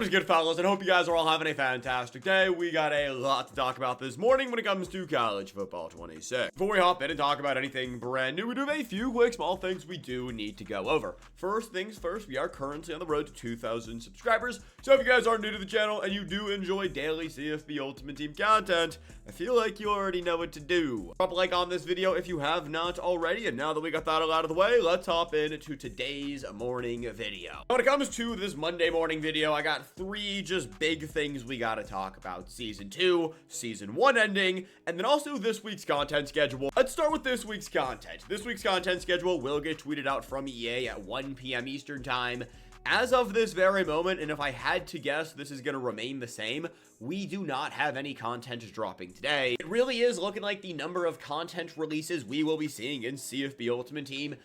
What's good, fellas, and hope you guys are all having a fantastic day. We got a lot to talk about this morning when it comes to college football 26. Before we hop in and talk about anything brand new, we do have a few quick small things we do need to go over. First things first, we are currently on the road to 2,000 subscribers, so if you guys are new to the channel and you do enjoy daily CFB Ultimate Team content, I feel like you already know what to do. Drop a like on this video if you have not already, and now that we got that all out of the way, let's hop into today's morning video. When it comes to this Monday morning video, I got three just big things we gotta talk about. Season 2, Season 1 ending, and then also this week's content schedule. Let's start with this week's content. This week's content schedule will get tweeted out from EA at 1 p.m. Eastern Time. As of this very moment, and if I had to guess, this is going to remain the same, we do not have any content dropping today. It really is looking like the number of content releases we will be seeing in CFB Ultimate Team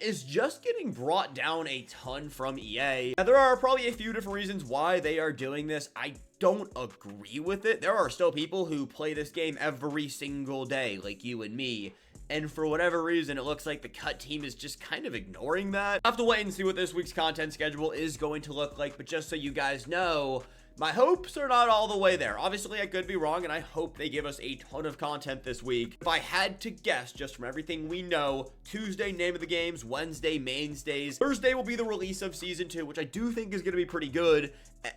is just getting brought down a ton from EA. Now, there are probably a few different reasons why they are doing this. I don't agree with it. There are still people who play this game every single day, like you and me. And for whatever reason, it looks like the cut team is just kind of ignoring that. I'll have to wait and see what this week's content schedule is going to look like, but just so you guys know, my hopes are not all the way there. Obviously, I could be wrong, and I hope they give us a ton of content this week. If I had to guess, just from everything we know, Tuesday, name of the games, Wednesday, mainstays. Thursday will be the release of Season 2, which I do think is going to be pretty good.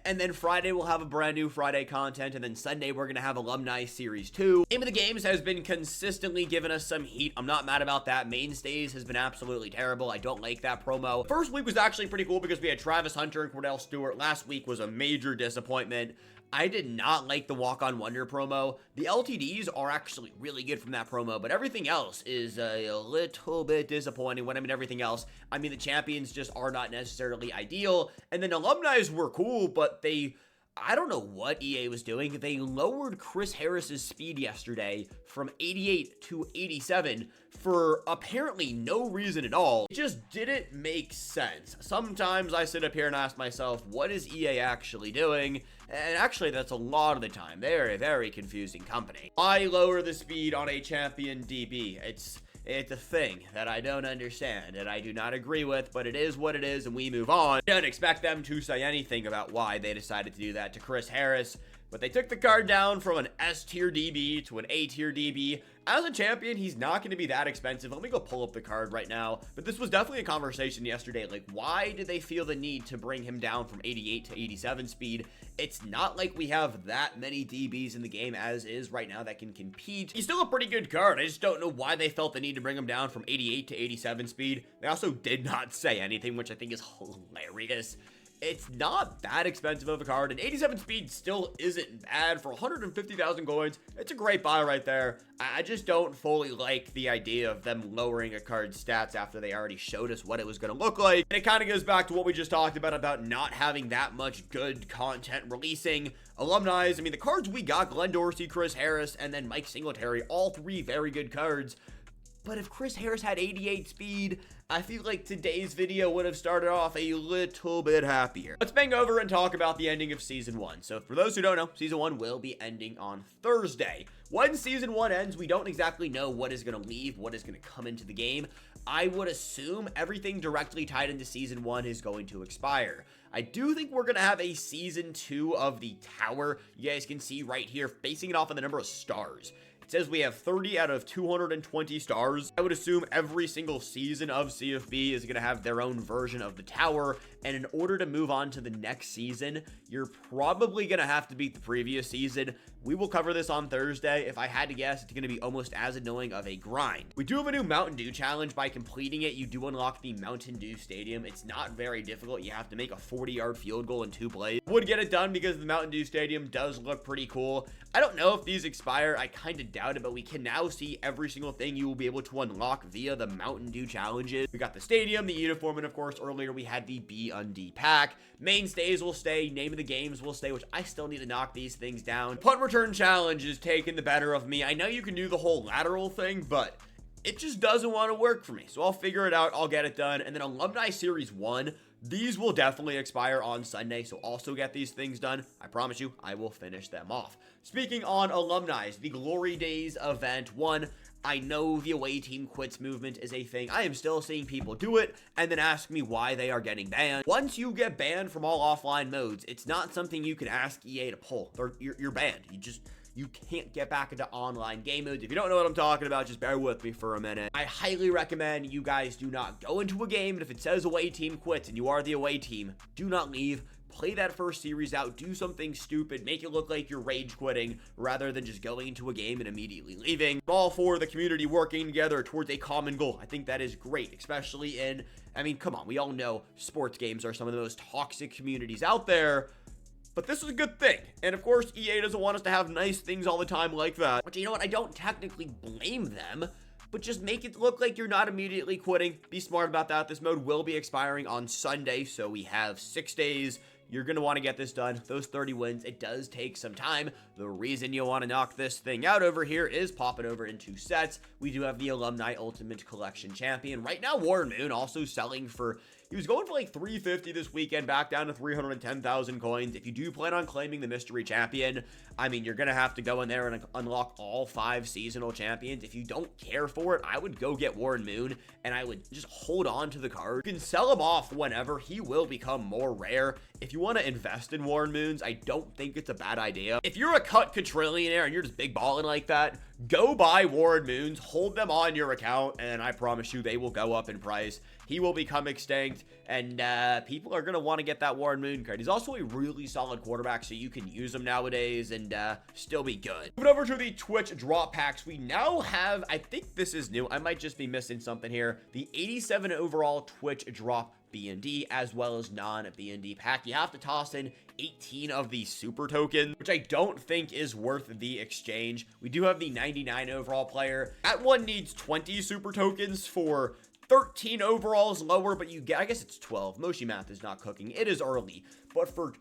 And then Friday, we'll have a brand new Friday content. And then Sunday, we're going to have Alumni Series 2. Name of the Games has been consistently giving us some heat. I'm not mad about that. Mainstays has been absolutely terrible. I don't like that promo. First week was actually pretty cool because we had Travis Hunter and Cordell Stewart. Last week was a major disappointment. I did not like the Walk on Wonder promo. The LTDs are actually really good from that promo, but everything else is a little bit disappointing. When I mean everything else, I mean the champions just are not necessarily ideal. And then Alumni were cool, but I don't know what EA was doing. They lowered Chris Harris's speed yesterday from 88 to 87 for apparently no reason at all. It just didn't make sense. Sometimes I sit up here and ask myself, what is EA actually doing? And actually, that's a lot of the time. They're a very confusing company. I lower the speed on a champion DB. It's a thing that I don't understand and I do not agree with, but it is what it is and we move on. I don't expect them to say anything about why they decided to do that to Chris Harris, but they took the card down from an S tier DB to an A tier DB. As a champion, he's not going to be that expensive. Let me go pull up the card right now. But this was definitely a conversation yesterday. Like, why did they feel the need to bring him down from 88 to 87 speed? It's not like we have that many DBs in the game as is right now that can compete. He's still a pretty good card. I just don't know why they felt the need to bring him down from 88 to 87 speed. They also did not say anything, which I think is hilarious. It's not that expensive of a card, and 87 speed still isn't bad. For 150,000 coins, it's a great buy right there. I just don't fully like the idea of them lowering a card's stats after they already showed us what it was going to look like. And it kind of goes back to what we just talked about not having that much good content releasing. Alumni, I mean, the cards we got, Glenn Dorsey, Chris Harris, and then Mike Singletary, all three very good cards. But if Chris Harris had 88 speed, I feel like today's video would have started off a little bit happier. Let's bang over and talk about the ending of Season 1. So for those who don't know, Season 1 will be ending on Thursday. When Season 1 ends, we don't exactly know what is going to leave, what is going to come into the game. I would assume everything directly tied into Season 1 is going to expire. I do think we're going to have a Season 2 of the tower. You guys can see right here, basing it off of the number of stars. It says we have 30 out of 220 stars. I would assume every single season of CFB is going to have their own version of the tower. And in order to move on to the next season, you're probably going to have to beat the previous season. We will cover this on Thursday. If I had to guess, it's going to be almost as annoying of a grind. We do have a new Mountain Dew challenge. By completing it, you do unlock the Mountain Dew Stadium. It's not very difficult. You have to make a 40-yard field goal in 2 plays. Would get it done because the Mountain Dew Stadium does look pretty cool. I don't know if these expire. I kind of doubt it, but we can now see every single thing you will be able to unlock via the Mountain Dew challenges. We got the stadium, the uniform, and of course, earlier we had the B&D pack. Mainstays will stay, name of the games will stay, which I still need to knock these things down. Punt return challenge is taking the better of me. I know you can do the whole lateral thing, but it just doesn't want to work for me. So I'll figure it out. I'll get it done. And then Alumni Series 1, These will definitely expire on Sunday, so also get these things done. I promise you, I will finish them off. Speaking on Alumni, the Glory Days event 1, I know the away team quits movement is a thing. I am still seeing people do it and then ask me why they are getting banned. Once you get banned from all offline modes, it's not something you can ask EA to pull. You're banned. You can't get back into online game modes. If you don't know what I'm talking about, just bear with me for a minute. I highly recommend you guys do not go into a game, and if it says away team quits and you are the away team, do not leave. Play that first series out, do something stupid, make it look like you're rage quitting rather than just going into a game and immediately leaving. All for the community working together towards a common goal. I think that is great, especially in, I mean, come on, we all know sports games are some of the most toxic communities out there. But this is a good thing. And of course, EA doesn't want us to have nice things all the time like that. But you know what? I don't technically blame them, but just make it look like you're not immediately quitting. Be smart about that. This mode will be expiring on Sunday, so we have 6 days. You're going to want to get this done. Those 30 wins, it does take some time. The reason you'll want to knock this thing out over here is pop it over into sets. We do have the Alumni Ultimate Collection Champion. Right now, Warren Moon also selling for... He was going for like 350 this weekend, back down to 310,000 coins. If you do plan on claiming the mystery champion, I mean, you're going to have to go in there and unlock all 5 seasonal champions. If you don't care for it, I would go get Warren Moon, and I would just hold on to the card. You can sell him off whenever. He will become more rare. If you want to invest in Warren Moons, I don't think it's a bad idea. If you're a cut quadrillionaire and you're just big balling like that, go buy Warren Moons, hold them on your account, and I promise you they will go up in price. He will become extinct, and people are going to want to get that Warren Moon card. He's also a really solid quarterback, so you can use him nowadays and still be good. Moving over to the Twitch drop packs, we now have, I think this is new, I might just be missing something here, the 87 overall Twitch drop B&D as well as non-B&D pack. You have to toss in 18 of the super tokens, which I don't think is worth the exchange. We do have the 99 overall player. That one needs 20 super tokens for 13 overalls lower, but you get, I guess it's 12. Moshi math is not cooking. It is early, but for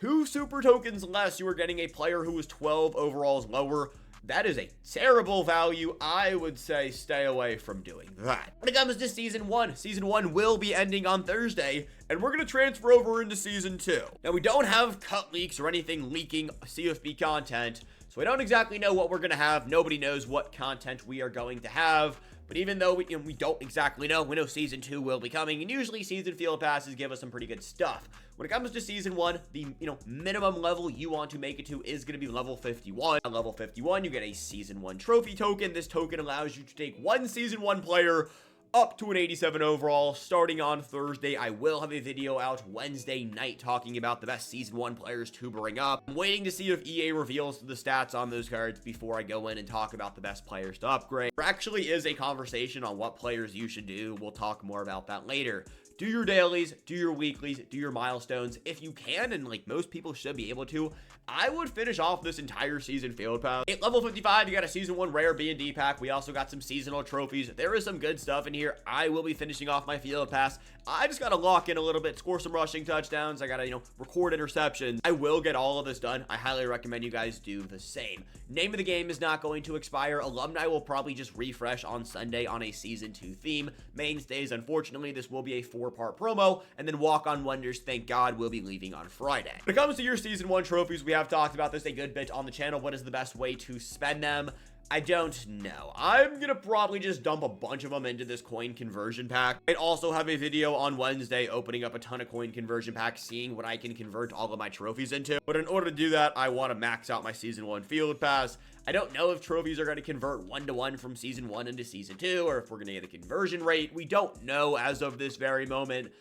2 super tokens less, you are getting a player who is 12 overalls lower. That is a terrible value. I would say stay away from doing that. When it comes to Season 1 will be ending on Thursday, and we're going to transfer over into Season 2. Now, we don't have cut leaks or anything leaking CFB content, so we don't exactly know what we're going to have. Nobody knows what content we are going to have. But even though we don't exactly know, we know Season 2 will be coming, and usually Season Field Passes give us some pretty good stuff. When it comes to Season 1, the minimum level you want to make it to is going to be level 51. At level 51, you get a Season 1 trophy token. This token allows you to take one Season 1 player up to an 87 overall starting on Thursday. I will have a video out Wednesday night talking about the best Season 1 players to bring up. I'm waiting to see if EA reveals the stats on those cards before I go in and talk about the best players to upgrade. There actually is a conversation on what players you should do. We'll talk more about that later. Do your dailies, do your weeklies, do your milestones. If you can, and like most people should be able to, I would finish off this entire season field pass. At level 55, you got a Season 1 rare B&D pack. We also got some seasonal trophies. There is some good stuff in here. I will be finishing off my field pass. I just got to lock in a little bit, score some rushing touchdowns. I got to, record interceptions. I will get all of this done. I highly recommend you guys do the same. Name of the game is not going to expire. Alumni will probably just refresh on Sunday on a Season 2 theme. Mainstays, unfortunately, this will be a 4-part promo, and then Walk on Wonders, thank God, will be leaving on Friday. When it comes to your Season 1 trophies, we have talked about this a good bit on the channel. What is the best way to spend them? I don't know. I'm gonna probably just dump a bunch of them into this coin conversion pack. I also have a video on Wednesday opening up a ton of coin conversion packs, seeing what I can convert all of my trophies into. But in order to do that, I want to max out my Season 1 field pass. I don't know if trophies are going to convert 1-to-1 from Season 1 into Season 2, or if we're going to get a conversion rate. We don't know as of this very moment.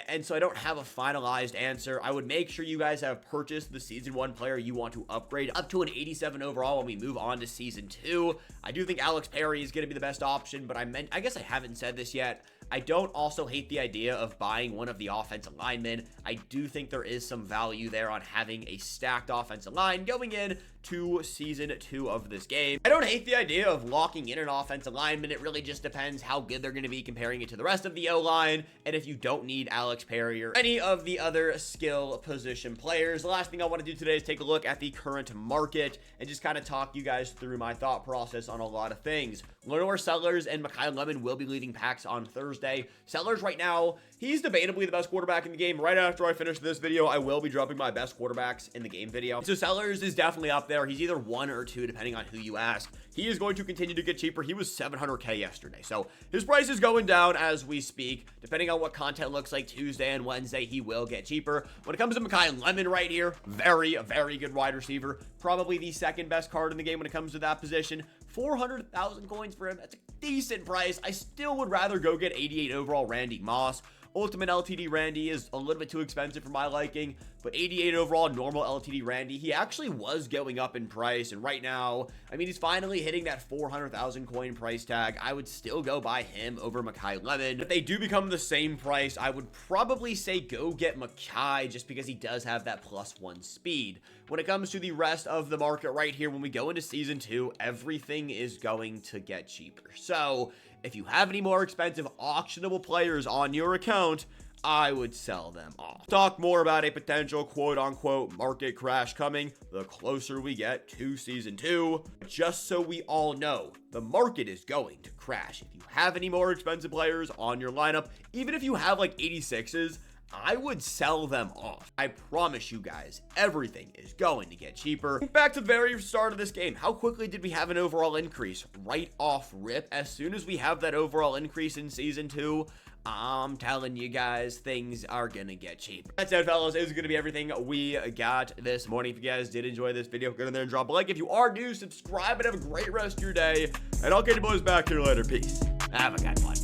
And so I don't have a finalized answer. I would make sure you guys have purchased the Season 1 player you want to upgrade up to an 87 overall when we move on to Season 2. I do think Alex Perry is going to be the best option, but I guess I haven't said this yet. I don't also hate the idea of buying one of the offensive linemen. I do think there is some value there on having a stacked offensive line going in to Season 2 of this game. I don't hate the idea of locking in an offensive lineman. It really just depends how good they're going to be comparing it to the rest of the O-line, and if you don't need Alex Perry or any of the other skill position players. The last thing I want to do today is take a look at the current market and just kind of talk you guys through my thought process on a lot of things. Lenore Sellers and Mekhi Lemon will be leading packs on Thursday. Sellers right now, he's debatably the best quarterback in the game. Right after I finish this video, I will be dropping my best quarterbacks in the game video. So Sellers is definitely up there. He's either 1 or 2, depending on who you ask. He is going to continue to get cheaper. He was $700K yesterday. So his price is going down as we speak. Depending on what content looks like Tuesday and Wednesday, he will get cheaper. When it comes to Mekhi Lemon right here, very good wide receiver. Probably the second best card in the game when it comes to that position. 400,000 coins for him. That's a decent price. I still would rather go get 88 overall Randy Moss. Ultimate LTD Randy is a little bit too expensive for my liking, but 88 overall normal LTD Randy, he actually was going up in price, and right now, I mean, he's finally hitting that 400,000 coin price tag. I would still go buy him over Mekhi Lemon. If they do become the same price, I would probably say go get Mekhi just because he does have that +1 speed. When it comes to the rest of the market right here, when we go into season 2, everything is going to get cheaper. So if you have any more expensive auctionable players on your account, I would sell them off. Talk more about a potential quote-unquote market crash coming the closer we get to season 2. Just so we all know, the market is going to crash. If you have any more expensive players on your lineup, even if you have like 86s, I would sell them off. I promise you guys, everything is going to get cheaper. Back to the very start of this game, how quickly did we have an overall increase? Right off rip, as soon as we have that overall increase in season 2, I'm telling you guys, things are gonna get cheaper. That's it, fellas. It was gonna be everything we got this morning. If you guys did enjoy this video, go in there and drop a like. If you are new, subscribe and have a great rest of your day. And I'll get you boys back here later. Peace. Have a good one.